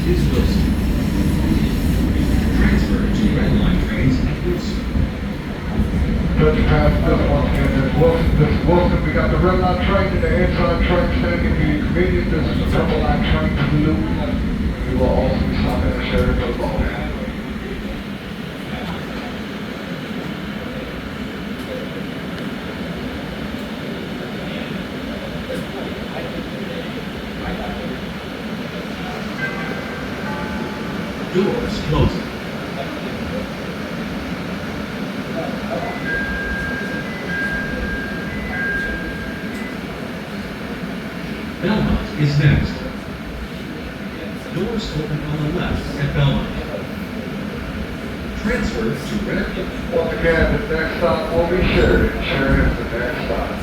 is Wilson. Transfer to Red Line trains at Wilson. Good to pass this once again. This is Wilson. We got the Red Line train and the inside train standing to be convenient. This is the Purple Line train to the loop. We will also be stopping at Sheridan for the Belmont. Doors closing. Belmont is next. Doors open on the left at Belmont. Transfer to Red. Once again, the next stop will be Sheridan. Sheridan is the next stop.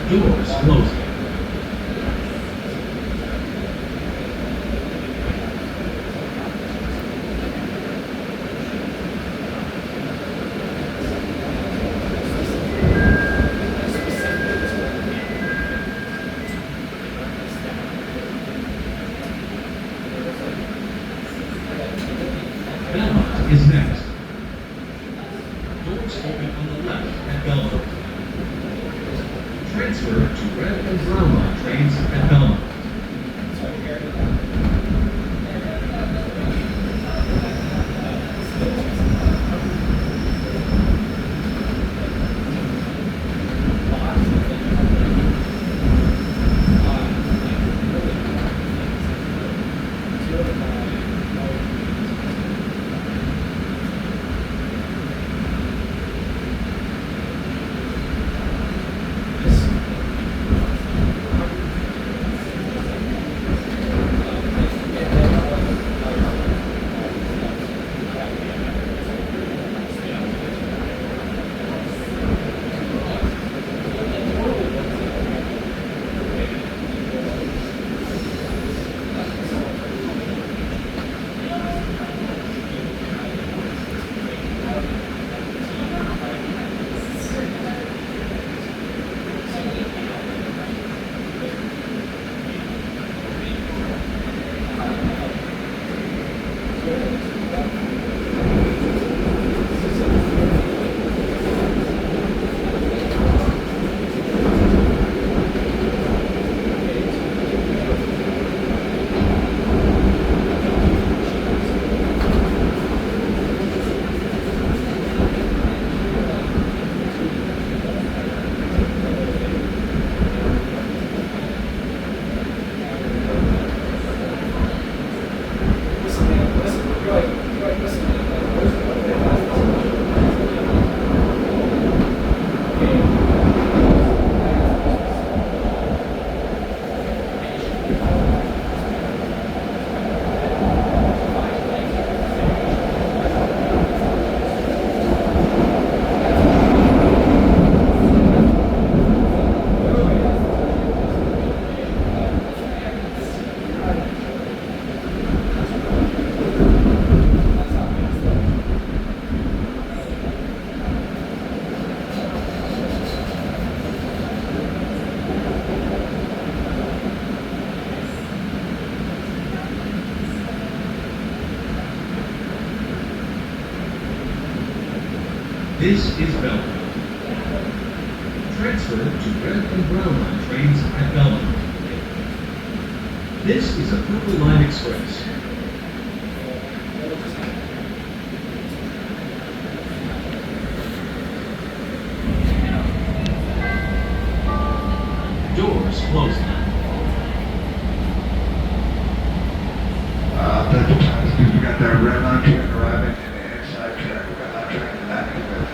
Doors closing. This is Belmont. Transfer to red and brown line trains at Belmont. This is a Purple Line Express. Doors closing. That's the time. We got that red line train arriving in the inside track. Red line train landing with.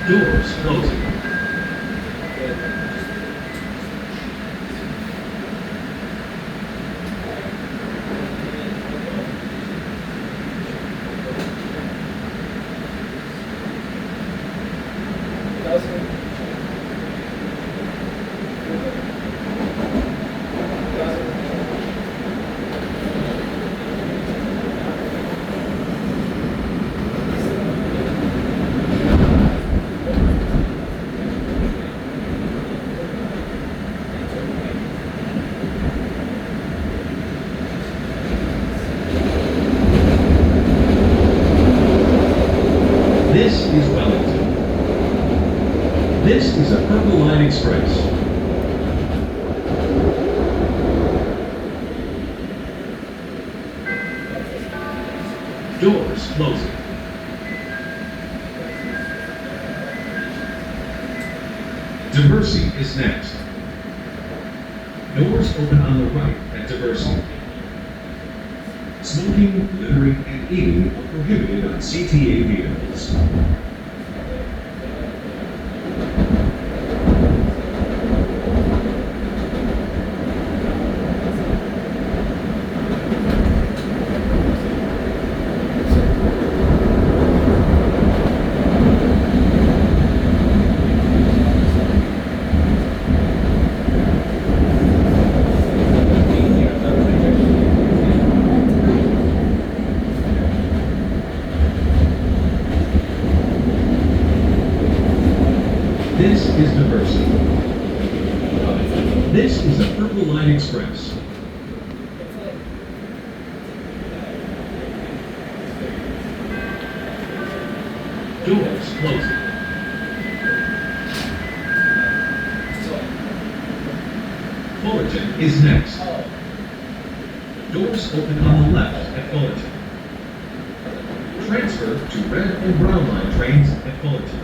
Doors closing. This is Wellington. This is a Purple Line Express. Doors closing. Diversey is next. Doors open on the right at Diversey. Smoking, littering, and eating are prohibited on CTA vehicles. This is Diversey. This is a Purple Line Express. Doors closing. Fullerton is next. Doors open on the left at Fullerton. Transfer to red and brown line trains at Fullerton.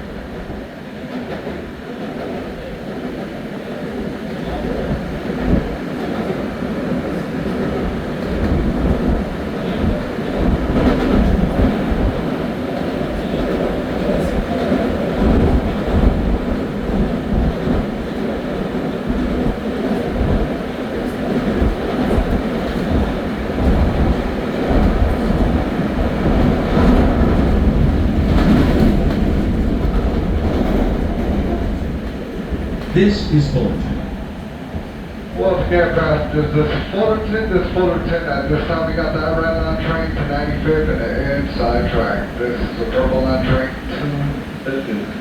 This is Fullerton. Once again, this is Fullerton. At this time, we got that red line train to 95th and the inside track. This is the purple line train to Addison.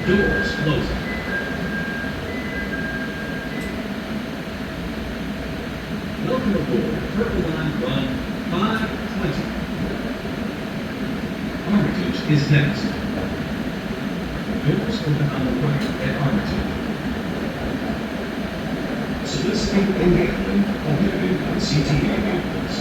Doors closing. Welcome aboard Purple Line Run 520. Armitage is next. Doors open on the right at Armitage. Soliciting and gambling prohibited on CTA vehicles.